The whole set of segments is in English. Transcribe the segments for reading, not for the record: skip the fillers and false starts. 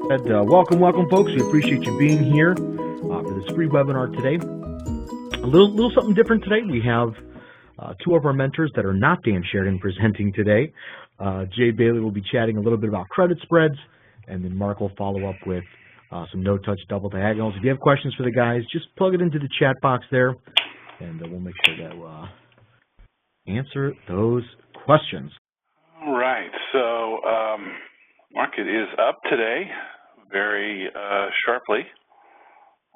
Welcome, folks. We appreciate you being here for this free webinar today. A little something different today. We have two of our mentors that are not Dan Sheridan presenting today. Jay Bailey will be chatting a little bit about credit spreads, and then Mark will follow up with some no-touch double diagonals. If you have questions for the guys, just plug it into the chat box there, and we'll make sure that we'll answer those questions. All right. So market is up today very sharply,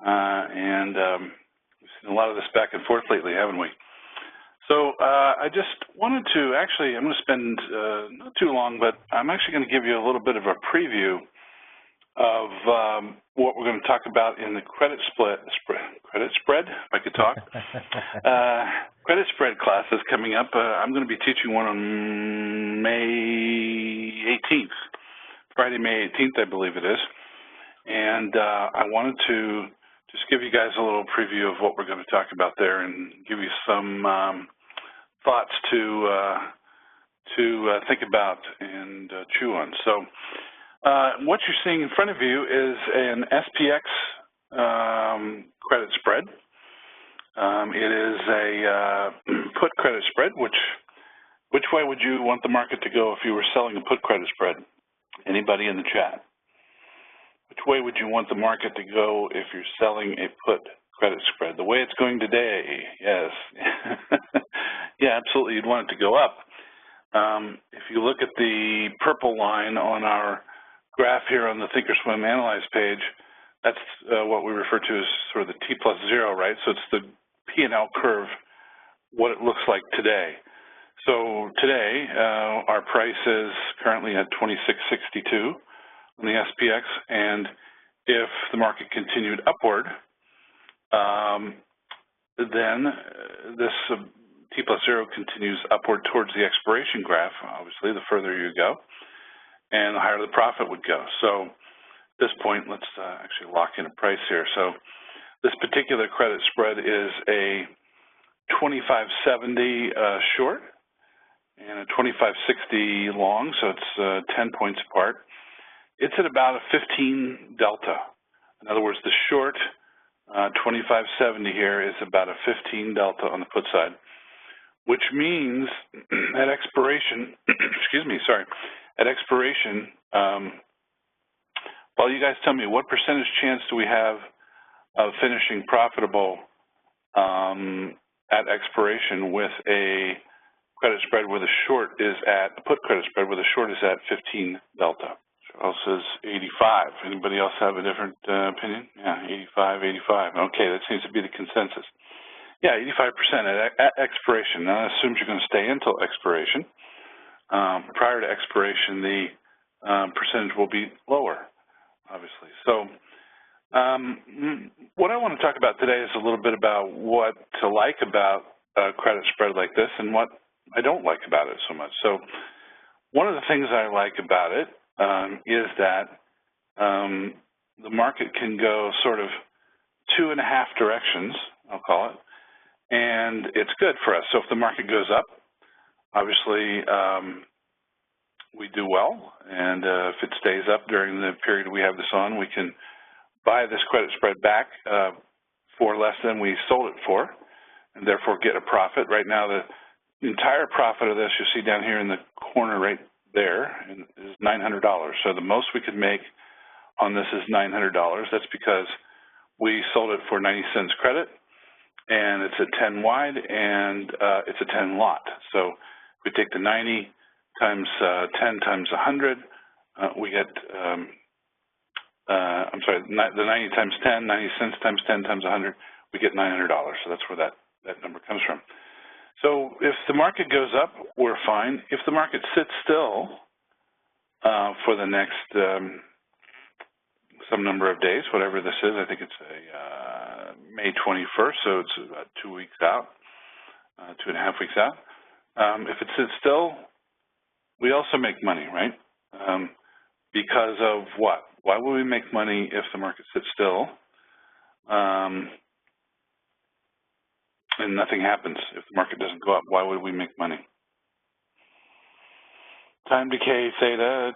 and we've seen a lot of this back and forth lately, haven't we? So I just wanted to actually, I'm going to spend not too long, but I'm actually going to give you a little bit of a preview of what we're going to talk about in the credit spread, if I could talk, credit spread classes coming up. I'm going to be teaching one on May 18th, Friday, May 18th, I believe it is. And I wanted to just give you guys a little preview of what we're going to talk about there and give you some thoughts to think about and chew on. So what you're seeing in front of you is an SPX credit spread. It is a put credit spread. Which way would you want the market to go if you were selling a put credit spread? Anybody in the chat? Which way would you want the market to go if you're selling a put credit spread? The way it's going today, yes. Yeah, absolutely, you'd want it to go up. If you look at the purple line on our graph here on the Thinkorswim Analyze page, that's what we refer to as sort of the T+0, right? So it's the P&L curve, what it looks like today. So today, our price is currently at 26.62 on the SPX, and if the market continued upward, then this T+0 continues upward towards the expiration graph, obviously, the further you go, and the higher the profit would go. So at this point, let's actually lock in a price here. So this particular credit spread is a 25.70 short and a 25.60 long, so it's 10 points apart. It's at about a 15 delta. In other words, the short 25.70 here is about a 15 delta on the put side, which means at expiration, excuse me, sorry, at expiration, well, you guys tell me, what percentage chance do we have of finishing profitable at expiration with a credit spread where the short is at, a put credit spread where the short is at 15 delta? Charles says 85. Anybody else have a different opinion? Yeah, 85. Okay, that seems to be the consensus. Yeah, 85% at expiration. Now that assumes you're going to stay until expiration. Prior to expiration, the percentage will be lower, obviously. So what I want to talk about today is a little bit about what to like about a credit spread like this and what I don't like about it so much. So one of the things I like about it is that the market can go sort of 2.5 directions, I'll call it, and it's good for us. So if the market goes up, obviously we do well, and if it stays up during the period we have this on, we can buy this credit spread back for less than we sold it for, and therefore get a profit. Right now, the entire profit of this, you see down here in the corner right there, is $900. So the most we could make on this is $900. That's because we sold it for 90 cents credit, and it's a 10 wide, and it's a 10 lot. So if we take the 90 times 10 times 100, we get, I'm sorry, the 90 times 10, 90 cents times 10 times 100, we get $900. So that's where that number comes from. So if the market goes up, we're fine. If the market sits still for the next some number of days, whatever this is, I think it's a May 21st, so it's about 2 weeks out, 2.5 weeks out. If it sits still, we also make money, right? Because of what? Why would we make money if the market sits still? And nothing happens. If the market doesn't go up, why would we make money? Time decay theta,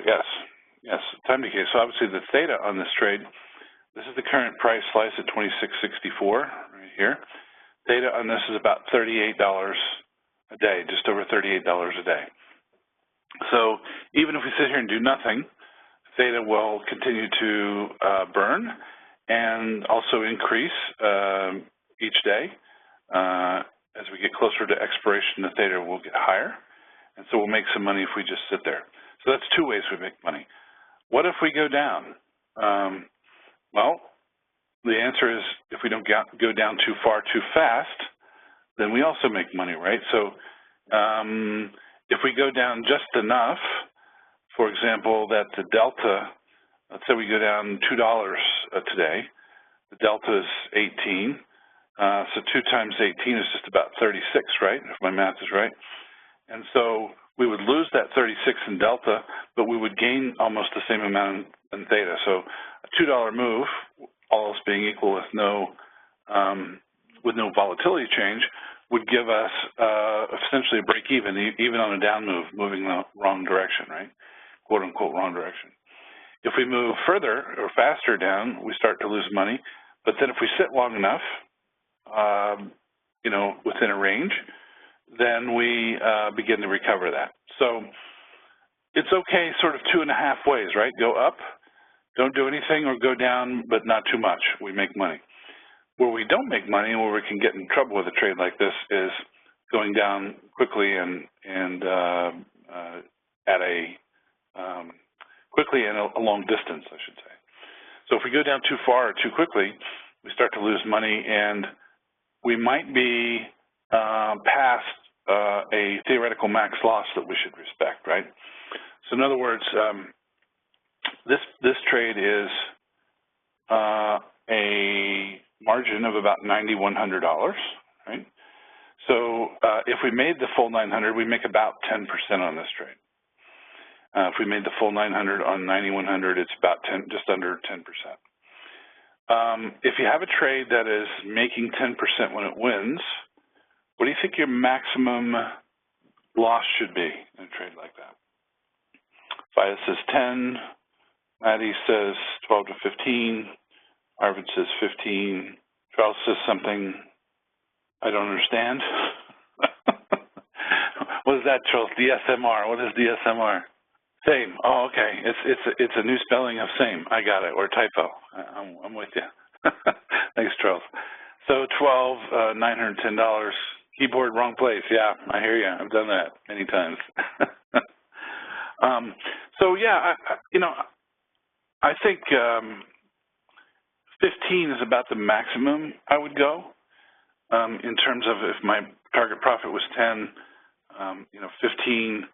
yes. Yes, time decay. So obviously the theta on this trade, this is the current price slice at 26.64 right here. Theta on this is about $38 a day, just over $38 a day. So even if we sit here and do nothing, theta will continue to burn and also increase each day. As we get closer to expiration, the theta will get higher, and so we'll make some money if we just sit there. So that's two ways we make money. What if we go down? Well, the answer is if we don't go down too far too fast, then we also make money, right? So if we go down just enough, for example, that the delta, let's say we go down $2 today, the delta is 18, so 2 times 18 is just about 36, right, if my math is right. And so we would lose that 36 in delta, but we would gain almost the same amount in theta. So a $2 move, all else being equal with no volatility change, would give us essentially a break even on a down move, moving the wrong direction, right? Quote unquote wrong direction. If we move further or faster down, we start to lose money. But then if we sit long enough, within a range, then we begin to recover that. So it's okay sort of 2.5 ways, right? Go up, don't do anything, or go down, but not too much. We make money. Where we don't make money, where we can get in trouble with a trade like this, is going down quickly and quickly and a long distance, I should say. So if we go down too far or too quickly, we start to lose money, and we might be past a theoretical max loss that we should respect, right? So in other words, this trade is a margin of about $9,100, right? So if we made the full 900, we make about 10% on this trade. If we made the full 900 on 9,100, it's about just under 10%. If you have a trade that is making 10% when it wins, what do you think your maximum loss should be in a trade like that? Faya says 10, Maddie says 12 to 15, Arvid says 15, Charles says something I don't understand. What is that, Charles? DSMR. What is DSMR? Same. Oh, okay. It's a new spelling of same. I got it. Or typo. I'm with you. Thanks, Charles. So 12, $910. Keyboard wrong place. Yeah, I hear you. I've done that many times. So yeah, I think 15 is about the maximum I would go in terms of if my target profit was 10. 15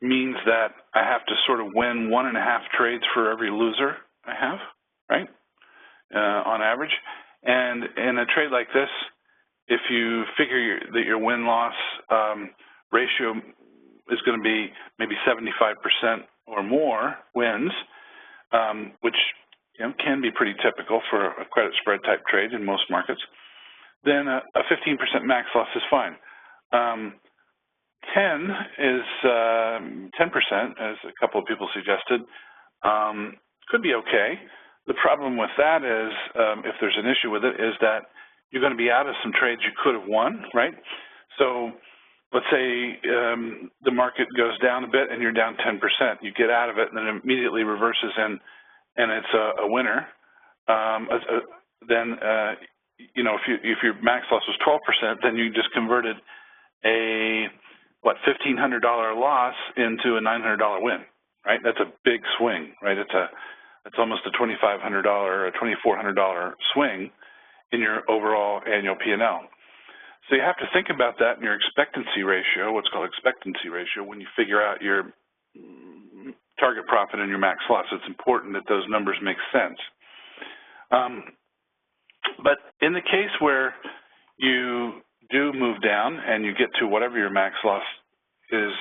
means that I have to sort of win 1.5 trades for every loser I have, right, on average. And in a trade like this, if you figure that your win-loss ratio is going to be maybe 75% or more wins, which can be pretty typical for a credit spread type trade in most markets, then a 15% max loss is fine. 10 is 10%, as a couple of people suggested, could be okay. The problem with that is, if there's an issue with it, is that you're going to be out of some trades you could have won, right? So let's say the market goes down a bit and you're down 10%. You get out of it and then it immediately reverses and it's a winner. Then, if your max loss was 12%, then you just converted a $1,500 loss into a $900 win, right? That's a big swing, right? It's almost a $2,500 or $2,400 swing in your overall annual P&L. So you have to think about that in your expectancy ratio, what's called expectancy ratio, when you figure out your target profit and your max loss. It's important that those numbers make sense. But in the case where you do move down and you get to whatever your max loss is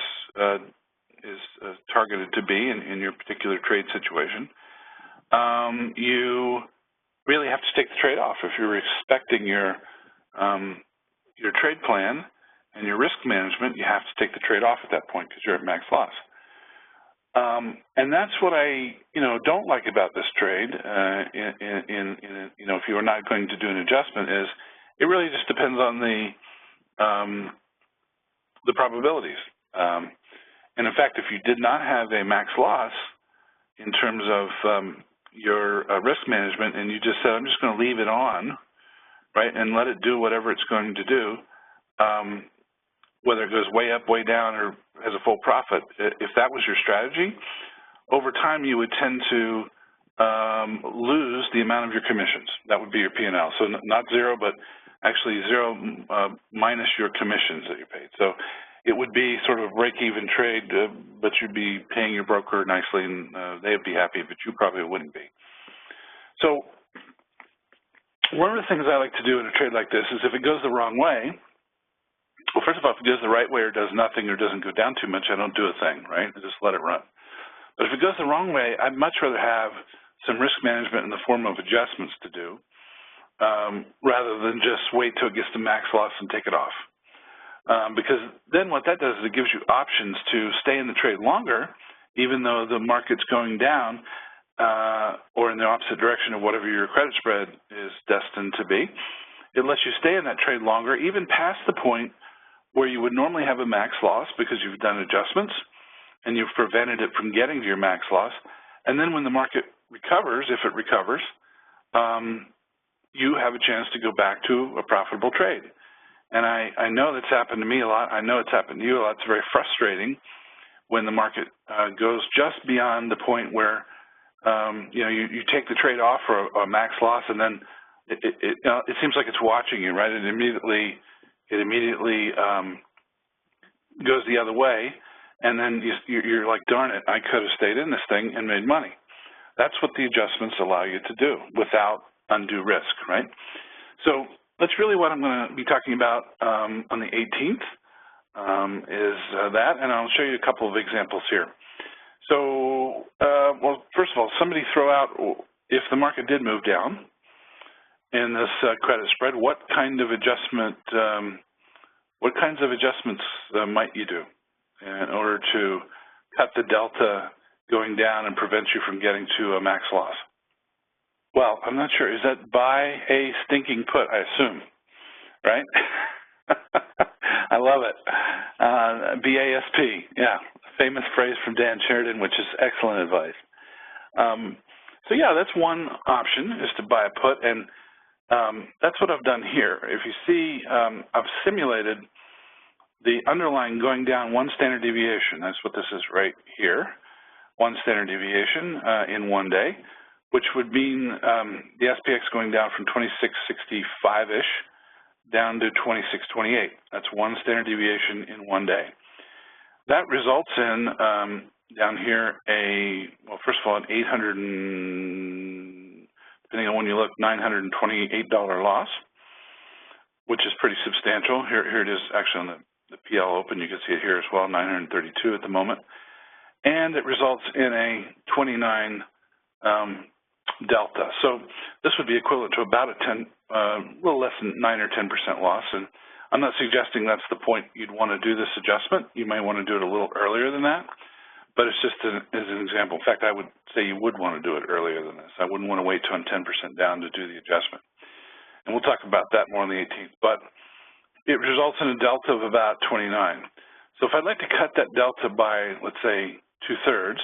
targeted to be in your particular trade situation, you really have to take the trade off. If you're respecting your trade plan and your risk management, you have to take the trade off at that point because you're at max loss. And that's what I, don't like about this trade. If you are not going to do an adjustment, is it really just depends on the probabilities. And in fact, if you did not have a max loss in terms of your risk management, and you just said, I'm just going to leave it on, right, and let it do whatever it's going to do, whether it goes way up, way down, or has a full profit, if that was your strategy, over time you would tend to lose the amount of your commissions. That would be your P&L. So not zero, but actually zero minus your commissions that you paid. So it would be sort of a break-even trade, but you'd be paying your broker nicely, and they'd be happy, but you probably wouldn't be. So one of the things I like to do in a trade like this is if it goes the wrong way, well, first of all, if it goes the right way or does nothing or doesn't go down too much, I don't do a thing, right? I just let it run. But if it goes the wrong way, I'd much rather have some risk management in the form of adjustments to do rather than just wait till it gets to max loss and take it off. Because then what that does is it gives you options to stay in the trade longer, even though the market's going down or in the opposite direction of whatever your credit spread is destined to be. It lets you stay in that trade longer, even past the point where you would normally have a max loss because you've done adjustments and you've prevented it from getting to your max loss. And then when the market recovers, if it recovers, you have a chance to go back to a profitable trade. And I know that's happened to me a lot. I know it's happened to you a lot. It's very frustrating when the market goes just beyond the point where you take the trade off for a max loss, and then it seems like it's watching you, right? It immediately goes the other way, and then you're like, darn it, I could have stayed in this thing and made money. That's what the adjustments allow you to do without undue risk, right? So that's really what I'm going to be talking about on the 18th is that, and I'll show you a couple of examples here. So, well, first of all, somebody throw out, if the market did move down in this credit spread, what kinds of adjustments might you do in order to cut the delta going down and prevent you from getting to a max loss? Well, I'm not sure. Is that buy a stinking put, I assume, right? I love it. BASP, yeah, famous phrase from Dan Sheridan, which is excellent advice. So yeah, that's one option, is to buy a put, and that's what I've done here. If you see, I've simulated the underlying going down one standard deviation. That's what this is right here, one standard deviation in 1 day, which would mean the SPX going down from 2665-ish down to 2628. That's one standard deviation in 1 day. That results in, down here, well, first of all, an depending on when you look, $928 loss, which is pretty substantial. Here it is actually on the PL Open. You can see it here as well, 932 at the moment. And it results in a 29 delta. So this would be equivalent to about a little less than 9 or 10% loss. And I'm not suggesting that's the point you'd want to do this adjustment. You may want to do it a little earlier than that, but it's just as an example. In fact, I would say you would want to do it earlier than this. I wouldn't want to wait till I'm 10% down to do the adjustment. And we'll talk about that more on the 18th. But it results in a delta of about 29. So if I'd like to cut that delta by, let's say, 2/3,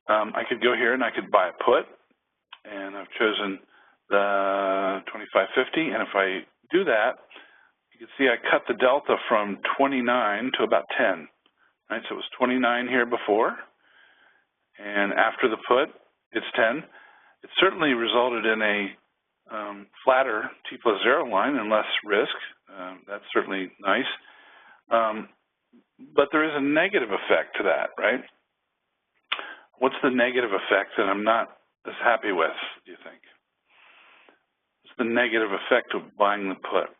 I could go here and I could buy a put, and I've chosen the 25.50. And if I do that, you can see I cut the delta from 29 to about 10. Right? So it was 29 here before, and after the put, it's 10. It certainly resulted in a flatter T+0 line and less risk. That's certainly nice. But there is a negative effect to that, right? What's the negative effect that I'm not as happy with, do you think? What's the negative effect of buying the put?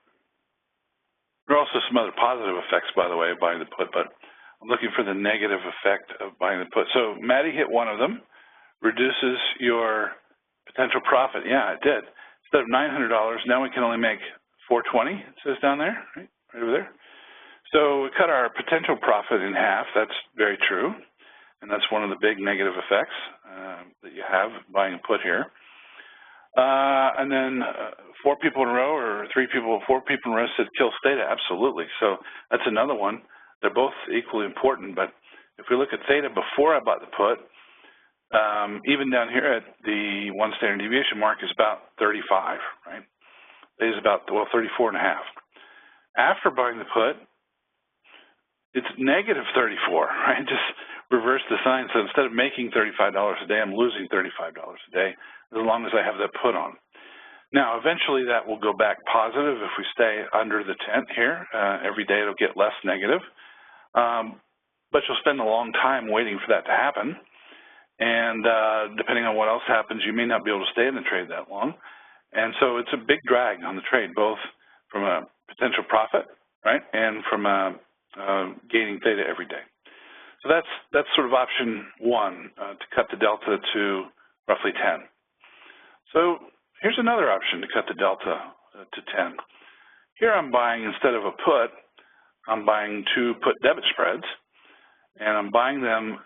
There are also some other positive effects, by the way, of buying the put, but I'm looking for the negative effect of buying the put. So Maddie hit one of them, reduces your potential profit. Yeah, it did. Instead of $900, now we can only make $420, it says down there, right over there. So we cut our potential profit in half. That's very true. and that's one of the big negative effects that you have buying a put here. And then 4 people in a row, or 4 people in a row said kills theta. Absolutely. So that's another one. They're both equally important, but if we look at theta before I bought the put, even down here at the 1 standard deviation mark is about 35, right? Theta is about, well, 34 and a half. After buying the put, it's negative 34, right? Just reverse the sign. So instead of making $35 a day, I'm losing $35 a day as long as I have that put on. Now, eventually that will go back positive if we stay under the tent here. Every day it'll get less negative. But you'll spend a long time waiting for that to happen. And depending on what else happens, you may not be able to stay in the trade that long. And so it's a big drag on the trade, both from a potential profit, right, and from gaining theta every day. So that's sort of option 1, to cut the delta to roughly 10. So here's another option to cut the delta to 10. Here I'm buying, instead of a put, I'm buying 2 put debit spreads, and I'm buying them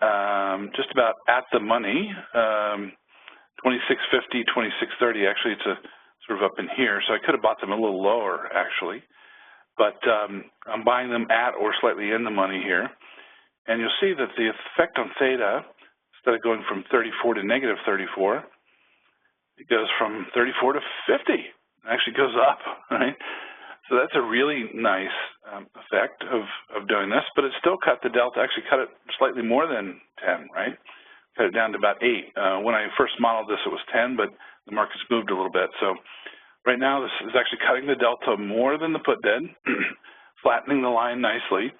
just about at the money, 26.50, 26.30. Actually, it's a sort of up in here, so I could have bought them a little lower, actually. But I'm buying them at or slightly in the money here. And you'll see that the effect on theta, instead of going from 34 to negative 34, it goes from 34 to 50. It actually goes up, right? So that's a really nice effect of doing this, but it still cut the delta, actually cut it slightly more than 10, right? Cut it down to about 8. When I first modeled this, it was 10, but the market's moved a little bit. So right now, this is actually cutting the delta more than the put did, flattening the line nicely,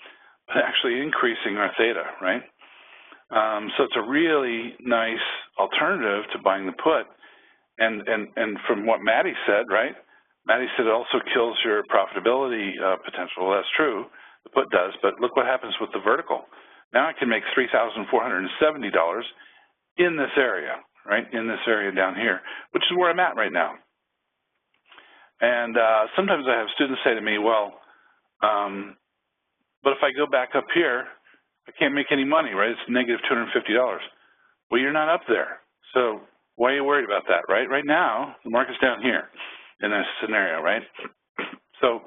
but actually increasing our theta, right? So it's a really nice alternative to buying the put. And from what Maddie said, right? Maddie said it also kills your profitability potential. Well, that's true. The put does, but look what happens with the vertical. Now I can make $3,470 in this area, right? In this area down here, which is where I'm at right now. And sometimes I have students say to me, well, but if I go back up here, I can't make any money, right? It's negative $250. Well, you're not up there. So why are you worried about that, right? Right now, the market's down here in this scenario, right? So,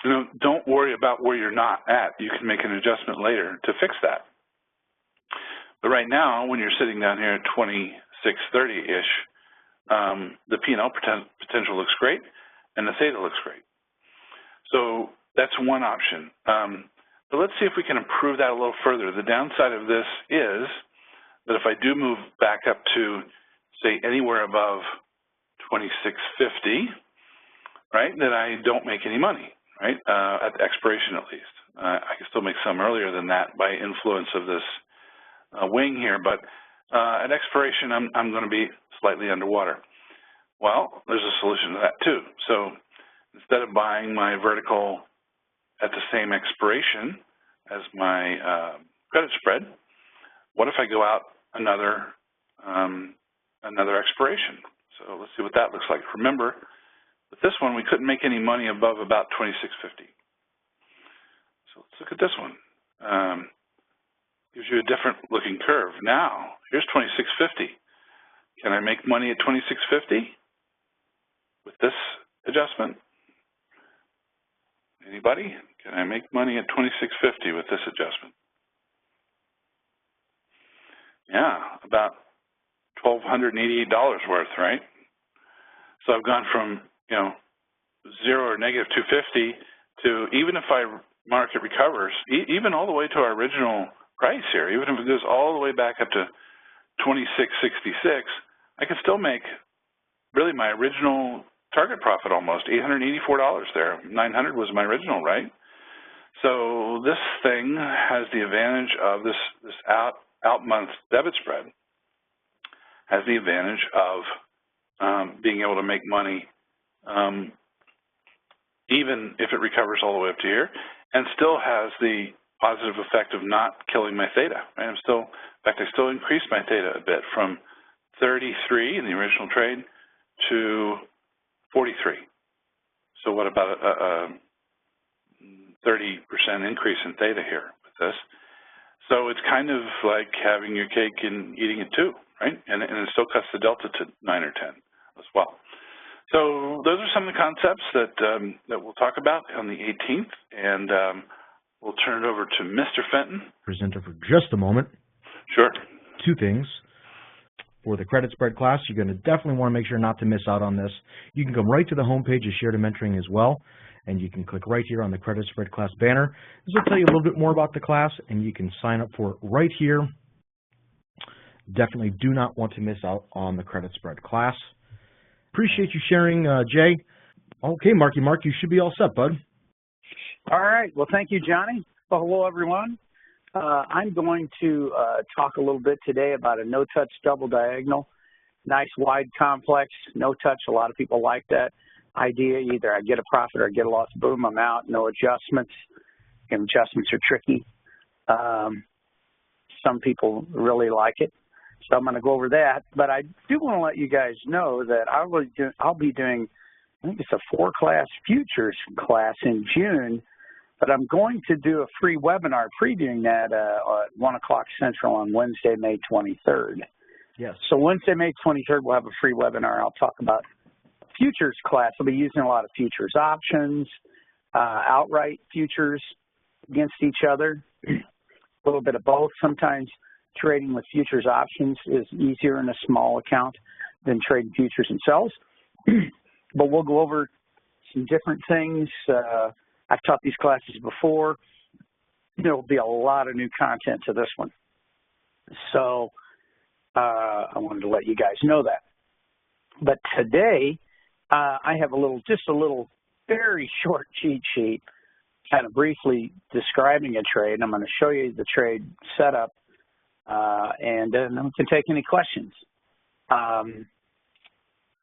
you know, don't worry about where you're not at. You can make an adjustment later to fix that. But right now, when you're sitting down here at 26.30-ish, the P&L potential looks great, and the theta looks great. So that's one option. But let's see if we can improve that a little further. The downside of this is that if I do move back up to, say, anywhere above 26.50, right, then I don't make any money, right, at the expiration at least. I can still make some earlier than that by influence of this wing here, but at expiration, I'm going to be slightly underwater. Well, there's a solution to that too. So instead of buying my vertical at the same expiration as my credit spread, what if I go out another expiration? So let's see what that looks like. Remember, with this one, we couldn't make any money above about 26.50. So let's look at this one. Gives you a different looking curve. Now, here's 26.50. Can I make money at 26.50 with this adjustment? Anybody? Can I make money at 26.50 with this adjustment? Yeah, about $1,288 worth, right? So I've gone from, you know, 0 or negative 250 to, even if market recovers, even all the way to our original price here, even if it goes all the way back up to 26.66, I can still make really my original target profit almost, $884 there. 900 was my original, right? So this thing has the advantage of this out-month debit spread, has the advantage of being able to make money even if it recovers all the way up to here, and still has the positive effect of not killing my theta. Right? In fact, I still increased my theta a bit from 33 in the original trade to 43. So what about a 30% increase in theta here with this? So it's kind of like having your cake and eating it too, right? And it still cuts the delta to 9 or 10 as well. So those are some of the concepts that we'll talk about on the 18th, and we'll turn it over to Mr. Fenton. Presenter for just a moment. Sure. Two things. For the credit spread class, you're going to definitely want to make sure not to miss out on this. You can come right to the homepage of Sheridan Mentoring as well, and you can click right here on the credit spread class banner. This will tell you a little bit more about the class, and you can sign up for it right here. Definitely do not want to miss out on the credit spread class. Appreciate you sharing, Jay. Okay, Mark, you should be all set, bud. All right. Well, thank you, Johnny. Well, hello, everyone. I'm going to talk a little bit today about a no-touch double diagonal. Nice, wide, complex, no-touch. A lot of people like that idea. Either I get a profit or I get a loss. Boom, I'm out. No adjustments. And adjustments are tricky. Some people really like it. So I'm going to go over that. But I do want to let you guys know that I'll be doing, I think it's a 4-class futures class in June. But I'm going to do a free webinar previewing that at 1 o'clock Central on Wednesday, May 23rd. Yes. So Wednesday, May 23rd, we'll have a free webinar. I'll talk about futures class. I'll be using a lot of futures options, outright futures against each other, a little bit of both. Sometimes trading with futures options is easier in a small account than trading futures themselves. But we'll go over some different things. I've taught these classes before. There will be a lot of new content to this one. So I wanted to let you guys know that. But today, I have just a little very short cheat sheet kind of briefly describing a trade. I'm going to show you the trade setup, and then we can take any questions.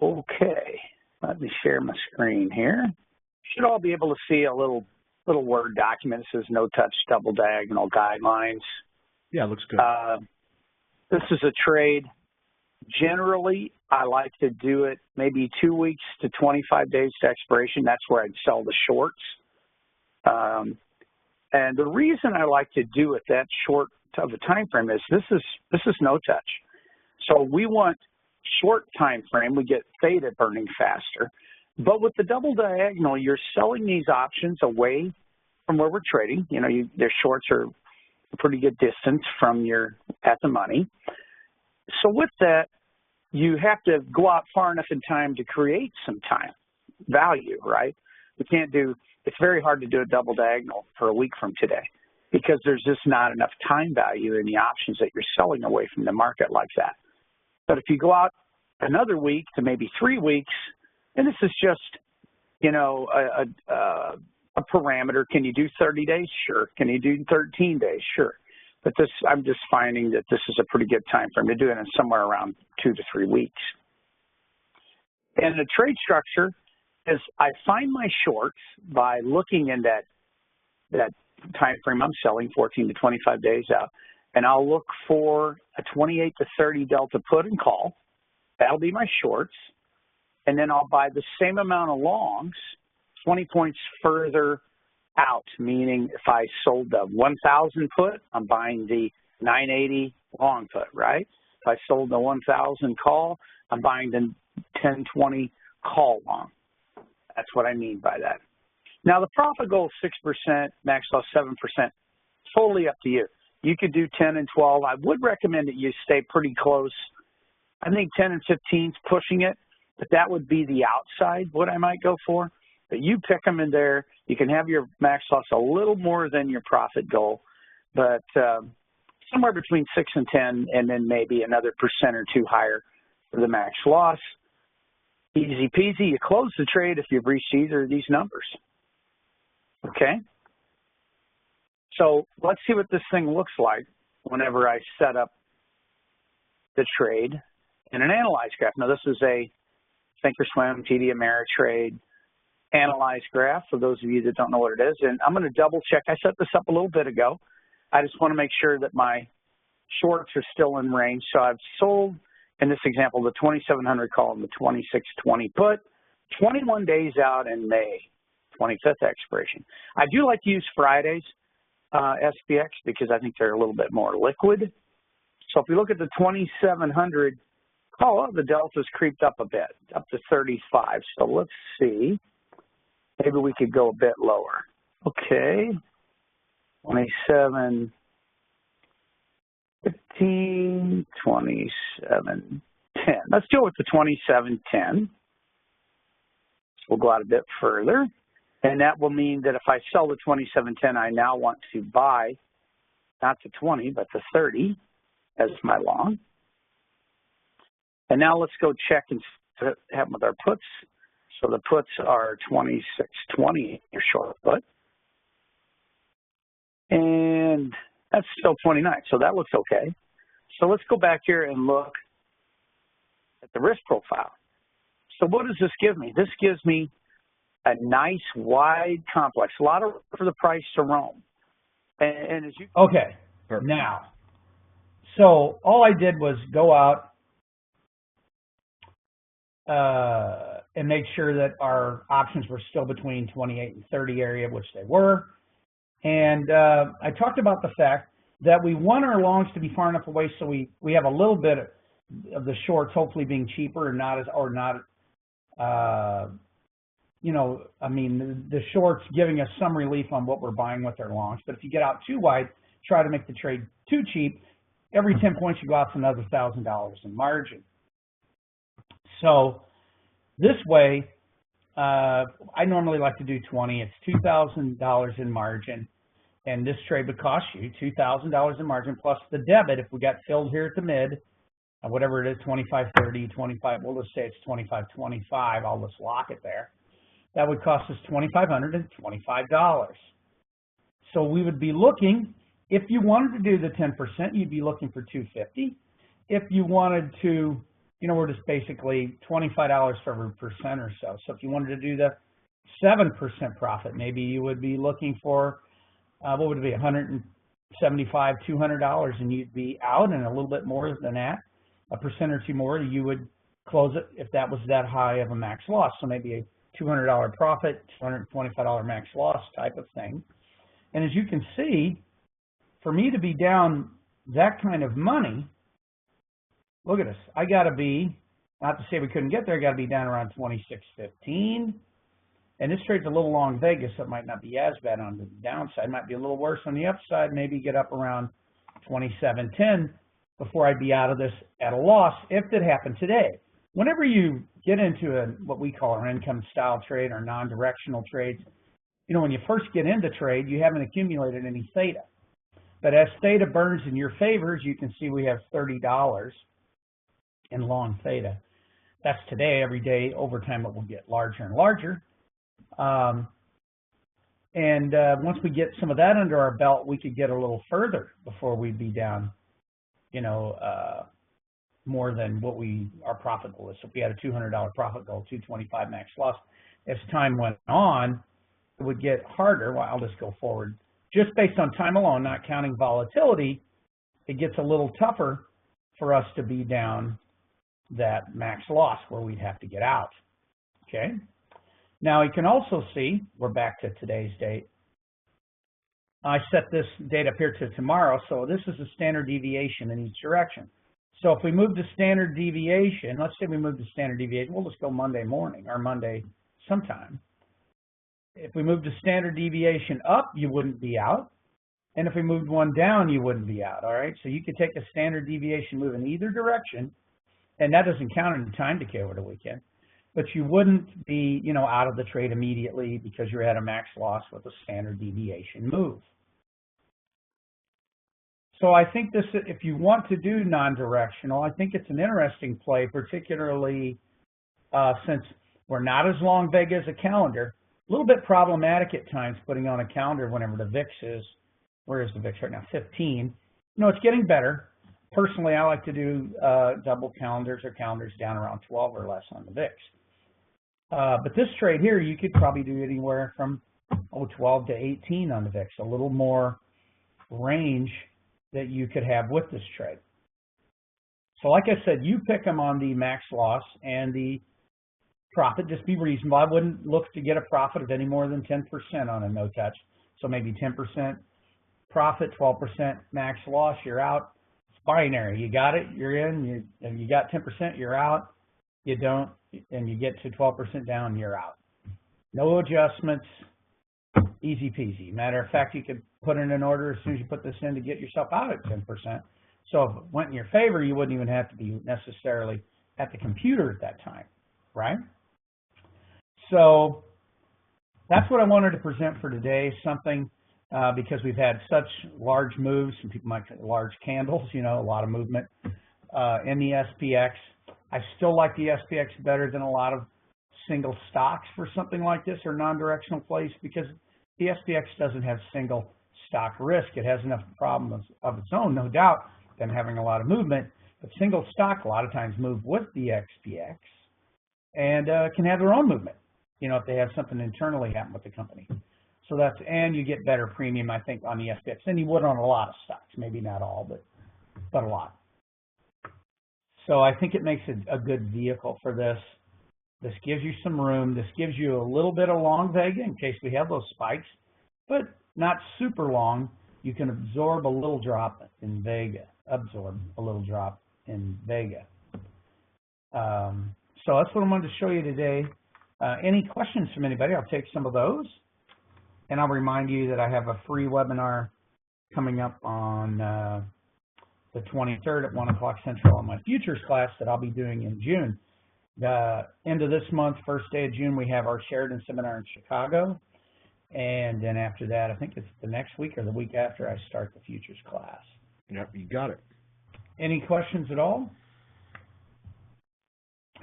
Okay, let me share my screen here. Should all be able to see a little Word document. It says no touch double diagonal guidelines. Yeah, it looks good. This is a trade. Generally, I like to do it maybe 2 weeks to 25 days to expiration. That's where I'd sell the shorts. And the reason I like to do it that short of a time frame is this is no touch. So we want short time frame. We get theta burning faster. But with the double diagonal, you're selling these options away from where we're trading. You know, their shorts are a pretty good distance from your at the money. So with that, you have to go out far enough in time to create some time value, right? It's very hard to do a double diagonal for a week from today because there's just not enough time value in the options that you're selling away from the market like that. But if you go out another week to maybe 3 weeks, and this is just, you know, a parameter. Can you do 30 days? Sure. Can you do 13 days? Sure. But I'm just finding that this is a pretty good time frame to do it in somewhere around 2 to 3 weeks. And the trade structure is I find my shorts by looking in that time frame I'm selling, 14 to 25 days out, and I'll look for a 28 to 30 delta put and call. That'll be my shorts. And then I'll buy the same amount of longs 20 points further out, meaning if I sold the 1,000 put, I'm buying the 980 long put, right? If I sold the 1,000 call, I'm buying the 1020 call long. That's what I mean by that. Now, the profit goal is 6%, max loss 7%. Totally up to you. You could do 10 and 12. I would recommend that you stay pretty close. I think 10 and 15 is pushing it. But that would be the outside, what I might go for. But you pick them in there. You can have your max loss a little more than your profit goal, but somewhere between 6 and 10, and then maybe another % or 2 higher for the max loss. Easy peasy. You close the trade if you've reached either of these numbers. Okay? So let's see what this thing looks like whenever I set up the trade in an analyzed graph. Now, this is a Thinkorswim, TD Ameritrade analyzed graph for those of you that don't know what it is. And I'm going to double check. I set this up a little bit ago. I just want to make sure that my shorts are still in range. So I've sold, in this example, the 2700 call and the 2620 put, 21 days out in May, 25th expiration. I do like to use Fridays. SPX because I think they're a little bit more liquid. So if we look at the 2,700 call, the delta's creeped up a bit, up to 35. So let's see. Maybe we could go a bit lower. Okay. 27.15, 27.10. Let's deal with the 27.10. We'll go out a bit further. And that will mean that if I sell the 27.10, I now want to buy not the 20, but the 30 as my long. And now let's go check and have them with our puts. So the puts are 26.20, your short put. And that's still 29, so that looks okay. So let's go back here and look at the risk profile. So what does this give me? This gives me a nice wide complex, a lot of for the price to roam. And as you okay, now, so all I did was go out and make sure that our options were still between 28 and 30 area, which they were. And I talked about the fact that we want our longs to be far enough away so we have a little bit of the shorts hopefully being cheaper and not you know, I mean, the shorts giving us some relief on what we're buying with our longs. But if you get out too wide, try to make the trade too cheap, every 10 points you go out to another $1,000 in margin. So this way, I normally like to do 20. It's $2,000 in margin. And this trade would cost you $2,000 in margin plus the debit if we got filled here at the mid, whatever it is, 25.30, 25, we'll just say it's 25.25. I'll just lock it there. That would cost us $2,525. So we would be looking, if you wanted to do the 10%, you'd be looking for $250. If you wanted to, you know, we're just basically $25 for every percent or so. So if you wanted to do the 7% profit, maybe you would be looking for, what would it be, $175, $200, and you'd be out, and a little bit more than that, a percent or two more, you would close it if that was that high of a max loss. So maybe a $200 profit, $225 max loss type of thing. And as you can see, for me to be down that kind of money, look at this. I got to be, not to say we couldn't get there, I got to be down around 26.15. And this trade's a little long Vegas, so it might not be as bad on the downside. It might be a little worse on the upside, maybe get up around 27.10 before I'd be out of this at a loss if it happened today. Whenever you get into what we call our income style trade or non-directional trades, you know, when you first get into trade, you haven't accumulated any theta. But as theta burns in your favor, as you can see, we have $30 in long theta. That's today. Every day, over time, it will get larger and larger. Once we get some of that under our belt, we could get a little further before we'd be down, you know, more than what our profit goal is. So if we had a $200 profit goal, 225 max loss, as time went on, it would get harder. Well, I'll just go forward. Just based on time alone, not counting volatility, it gets a little tougher for us to be down that max loss where we'd have to get out. Okay. Now you can also see, we're back to today's date. I set this date up here to tomorrow, so this is a standard deviation in each direction. So if we move to standard deviation, let's say we move to standard deviation, we'll just go Monday morning or Monday sometime. If we move to standard deviation up, you wouldn't be out. And if we moved one down, you wouldn't be out, all right? So you could take a standard deviation move in either direction, and that doesn't count any time decay over the weekend. But you wouldn't be, you know, out of the trade immediately because you're at a max loss with a standard deviation move. So I think this, if you want to do non-directional, I think it's an interesting play, particularly since we're not as long Veg as a calendar. A little bit problematic at times putting on a calendar whenever the VIX is, where is the VIX right now? 15. You know, it's getting better. Personally, I like to do double calendars or calendars down around 12 or less on the VIX. But this trade here, you could probably do anywhere from 12 to 18 on the VIX, a little more range that you could have with this trade. So like I said, you pick them on the max loss and the profit. Just be reasonable. I wouldn't look to get a profit of any more than 10% on a no touch. So maybe 10% profit, 12% max loss, you're out. It's binary. You got it, you're in. You got 10%, you're out. You don't, and you get to 12% down, you're out. No adjustments, easy peasy. Matter of fact, you could put in an order as soon as you put this in to get yourself out at 10%. So if it went in your favor, you wouldn't even have to be necessarily at the computer at that time, right? So that's what I wanted to present for today, something because we've had such large moves, some people might call it large candles, you know, a lot of movement in the SPX. I still like the SPX better than a lot of single stocks for something like this or non-directional plays because the SPX doesn't have single stock risk. It has enough problems of its own, no doubt, than having a lot of movement. But single stock a lot of times move with the SPX and can have their own movement, you know, if they have something internally happen with the company. So that's, and you get better premium, I think, on the SPX than you would on a lot of stocks. Maybe not all, but a lot. So I think it makes a good vehicle for this. This gives you some room. This gives you a little bit of long Vega in case we have those spikes, but not super long. You can absorb a little drop in Vega. So that's what I wanted to show you today. Any questions from anybody? I'll take some of those. And I'll remind you that I have a free webinar coming up on the 23rd at 1 o'clock Central on my futures class that I'll be doing in June. The end of this month, first day of June, we have our Sheridan seminar in Chicago. And then after that, I think it's the next week or the week after, I start the futures class. Yep, you got it. Any questions at all?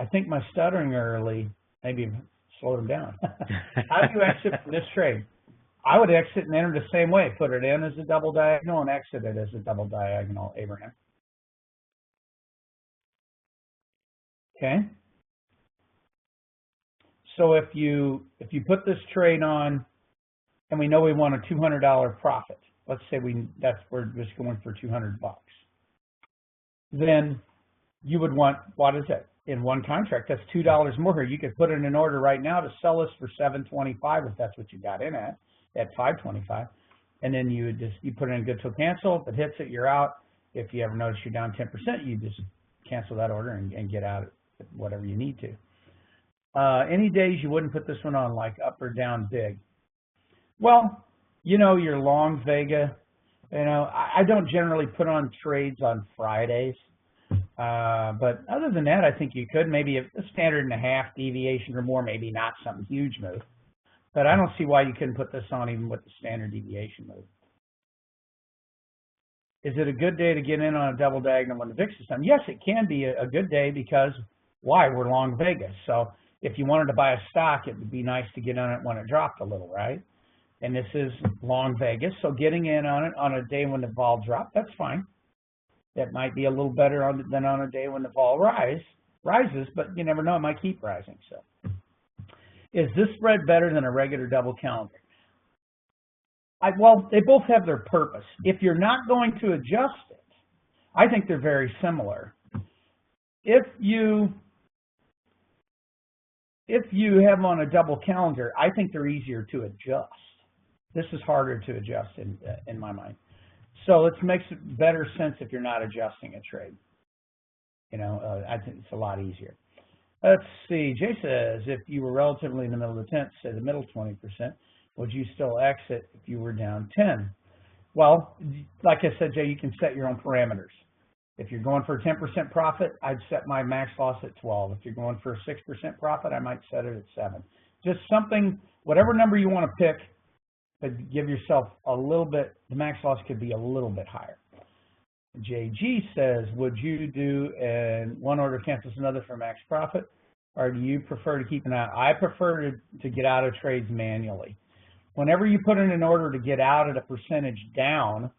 I think my stuttering early maybe slowed them down. How do you exit from this trade? I would exit and enter the same way. Put it in as a double diagonal and exit it as a double diagonal, Abraham. Okay. So if you put this trade on and we know we want a $200 profit, let's say we're just going for $200, then you would want, what is it? In one contract, that's $2 more here. You could put in an order right now to sell this for $7.25 if that's what you got in at $5.25, and then you put in a good till cancel. If it hits it, you're out. If you ever notice you're down 10%, you just cancel that order and get out at whatever you need to. Any days you wouldn't put this one on, like up or down big? Well, you know, your long Vega, you know, I don't generally put on trades on Fridays. But other than that, I think you could maybe a standard and a half deviation or more, maybe not some huge move. But I don't see why you couldn't put this on even with the standard deviation move. Is it a good day to get in on a double diagonal when the VIX is done? Yes, it can be a good day because why? We're long Vegas. So if you wanted to buy a stock, it would be nice to get on it when it dropped a little, right? And this is long Vegas, so getting in on it on a day when the vol dropped, that's fine. That might be a little better than on a day when the vol rises, but you never know, it might keep rising. So, is this spread better than a regular double calendar? Well, they both have their purpose. If you're not going to adjust it, I think they're very similar. If you have on a double calendar, I think they're easier to adjust. This is harder to adjust in my mind. So it makes better sense if you're not adjusting a trade. You know, I think it's a lot easier. Let's see. Jay says, if you were relatively in the middle of the tent, say the middle 20%, would you still exit if you were down 10? Well, like I said, Jay, you can set your own parameters. If you're going for a 10% profit, I'd set my max loss at 12. If you're going for a 6% profit, I might set it at 7. Just something, whatever number you want to pick, but give yourself a little bit, the max loss could be a little bit higher. JG says, would you do one order cancels another for max profit, or do you prefer to keep an eye? I prefer to get out of trades manually. Whenever you put in an order to get out at a percentage down,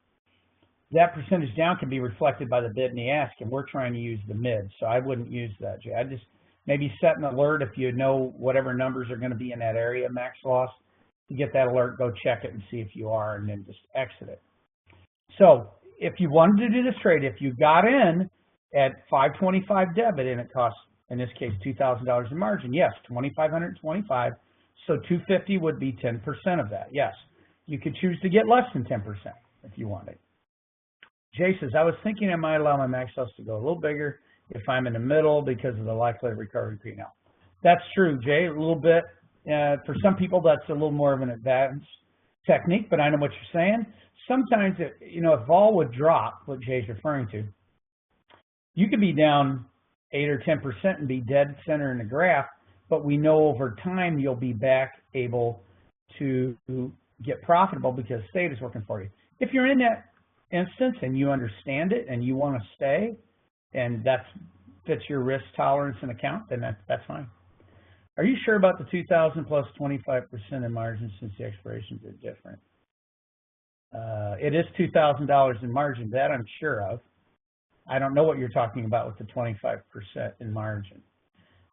that percentage down can be reflected by the bid and the ask, and we're trying to use the mid, so I wouldn't use that, Jay. I'd just maybe set an alert if you know whatever numbers are going to be in that area, max loss. You get that alert, go check it and see if you are, and then just exit it. So if you wanted to do this trade, if you got in at $525 debit and it costs, in this case, $2,000 in margin, yes, $2,525, so $250 would be 10% of that. Yes, you could choose to get less than 10%. if you want it. Jay says, I was thinking I might allow my max loss to go a little bigger if I'm in the middle because of the likelihood of recovery P&L. That's true, Jay, a little bit. For some people, that's a little more of an advanced technique, but I know what you're saying. Sometimes, if vol would drop, what Jay's referring to, you could be down 8 or 10% and be dead center in the graph, but we know over time you'll be back able to get profitable because state is working for you. If you're in that instance and you understand it and you want to stay and that fits your risk tolerance and account, then that's fine. Are you sure about the 2,000 plus 25% in margin since the expirations are different? It is $2,000 in margin, that I'm sure of. I don't know what you're talking about with the 25% in margin.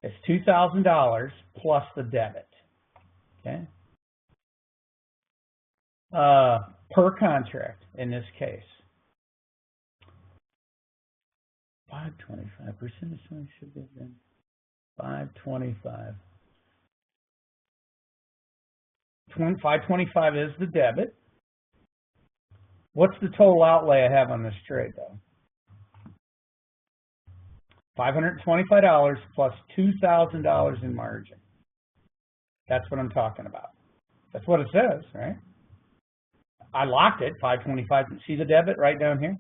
It's $2,000 plus the debit, okay? Per contract in this case. 525% is what it should have been. 525. 525 is the debit. What's the total outlay I have on this trade, though? $525 plus $2,000 in margin. That's what I'm talking about. That's what it says, right? I locked it, 525. See the debit right down here?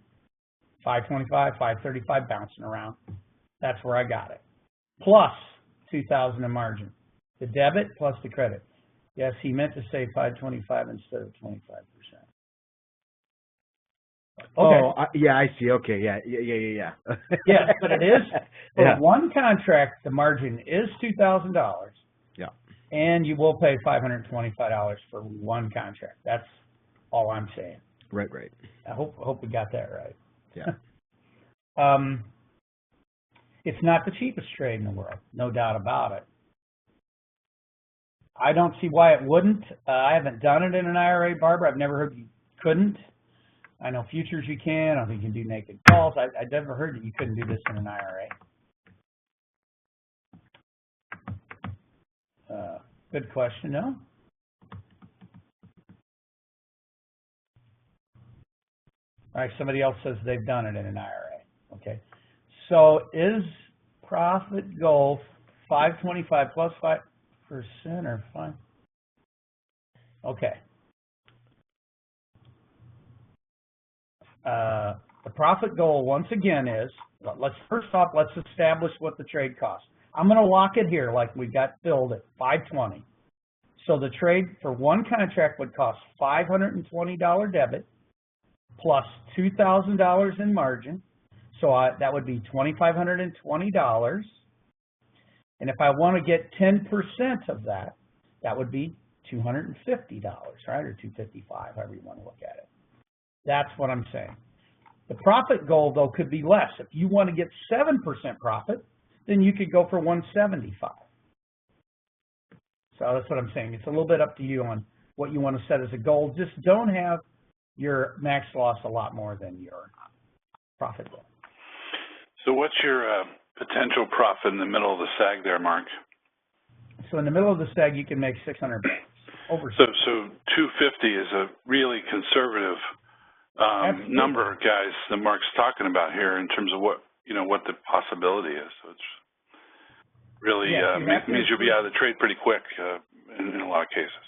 525, 535 bouncing around. That's where I got it. Plus 2,000 in margin. The debit plus the credit. Yes, he meant to say 525 instead of 25%. Okay. Oh, yeah, I see. Okay, yeah. Yes, but it is for one contract. The margin is $2,000. Yeah. And you will pay $525 for one contract. That's all I'm saying. Right. I hope we got that right. Yeah. It's not the cheapest trade in the world, no doubt about it. I don't see why it wouldn't. I haven't done it in an IRA, Barbara. I've never heard you couldn't. I know futures you can. I don't think you can do naked calls. I've never heard that you couldn't do this in an IRA. Good question, no? All right, somebody else says they've done it in an IRA. Okay. So is profit goal 525 plus 5% or 5? Okay. The profit goal, once again, is, let's establish what the trade costs. I'm going to lock it here like we got filled at 520. So the trade for one contract would cost $520 debit plus $2,000 in margin. So that would be $2,520. And if I want to get 10% of that, that would be $250, right? Or $255, however you want to look at it. That's what I'm saying. The profit goal, though, could be less. If you want to get 7% profit, then you could go for $175. So that's what I'm saying. It's a little bit up to you on what you want to set as a goal. Just don't have your max loss a lot more than your profit goal. So what's your potential profit in the middle of the sag there, Mark? So in the middle of the sag, you can make $600 over. So 250 is a really conservative number, guys, that Mark's talking about here in terms of what the possibility is. So it's really means you'll be out of the trade pretty quick in a lot of cases.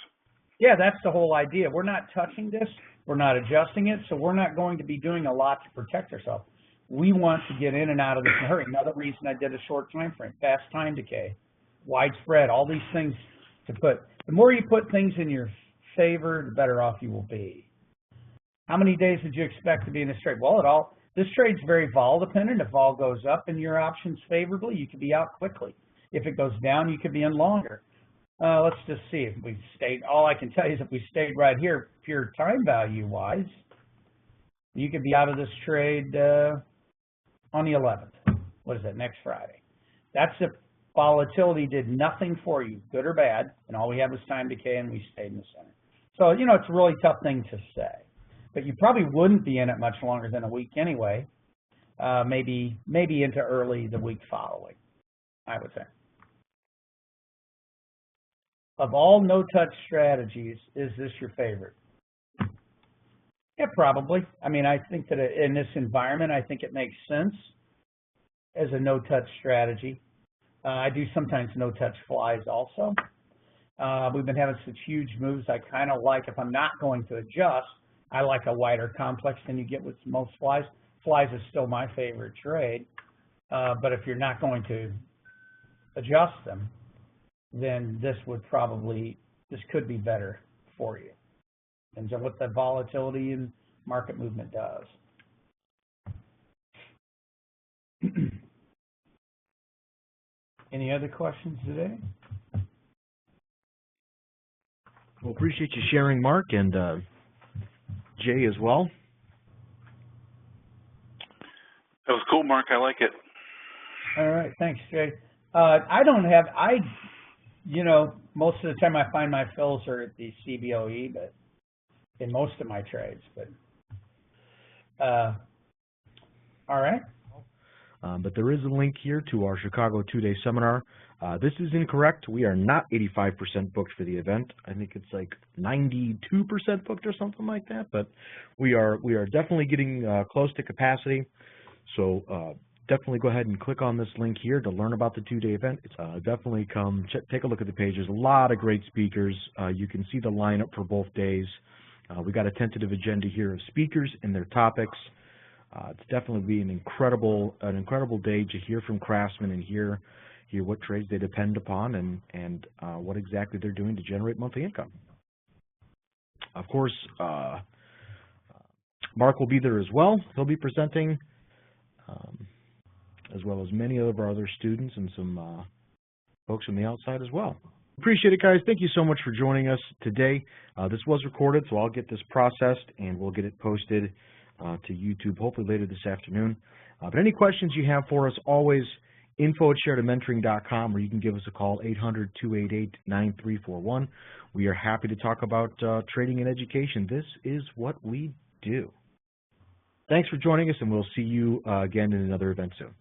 Yeah, that's the whole idea. We're not touching this. We're not adjusting it. So we're not going to be doing a lot to protect ourselves. We want to get in and out of this in a hurry. Another reason I did a short time frame, fast time decay, widespread, all these things to put. The more you put things in your favor, the better off you will be. How many days would you expect to be in this trade? Well, this trade's very vol dependent. If vol goes up in your options favorably, you could be out quickly. If it goes down, you could be in longer. Let's just see if we stayed. All I can tell you is if we stayed right here, pure time value wise, you could be out of this trade on the 11th. What is that, next Friday? That's if volatility did nothing for you, good or bad, and all we had was time decay and we stayed in the center. So, it's a really tough thing to say. But you probably wouldn't be in it much longer than a week anyway, maybe into early the week following, I would say. Of all no-touch strategies, is this your favorite? Yeah, probably. I mean, I think that in this environment, I think it makes sense as a no-touch strategy. I do sometimes no-touch flies also. We've been having such huge moves. I kind of like, if I'm not going to adjust, I like a wider complex than you get with most flies. Flies is still my favorite trade. But if you're not going to adjust them, then this could be better for you. Depends on what the volatility and market movement does. Any other questions today? Well, appreciate you sharing, Mark, and Jay as well. That was cool, Mark. I like it. All right, thanks, Jay. Most of the time I find my fills are at the CBOE, but in most of my trades. But all right. But there is a link here to our Chicago 2-day seminar. This is incorrect. We are not 85% booked for the event. I think it's like 92% booked or something like that. But we are definitely getting close to capacity. So definitely go ahead and click on this link here to learn about the 2-day event. Definitely come take a look at the pages. A lot of great speakers. You can see the lineup for both days. We got a tentative agenda here of speakers and their topics. It's definitely be an incredible day to hear from craftsmen and hear what trades they depend upon and what exactly they're doing to generate monthly income. Of course, Mark will be there as well. He'll be presenting, as well as many of our other students and some folks from the outside as well. Appreciate it, guys. Thank you so much for joining us today. This was recorded, so I'll get this processed and we'll get it posted to YouTube hopefully later this afternoon. But any questions you have for us, always info@SheridanMentoring.com, or you can give us a call, 800-288-9341. We are happy to talk about trading and education. This is what we do. Thanks for joining us, and we'll see you again in another event soon.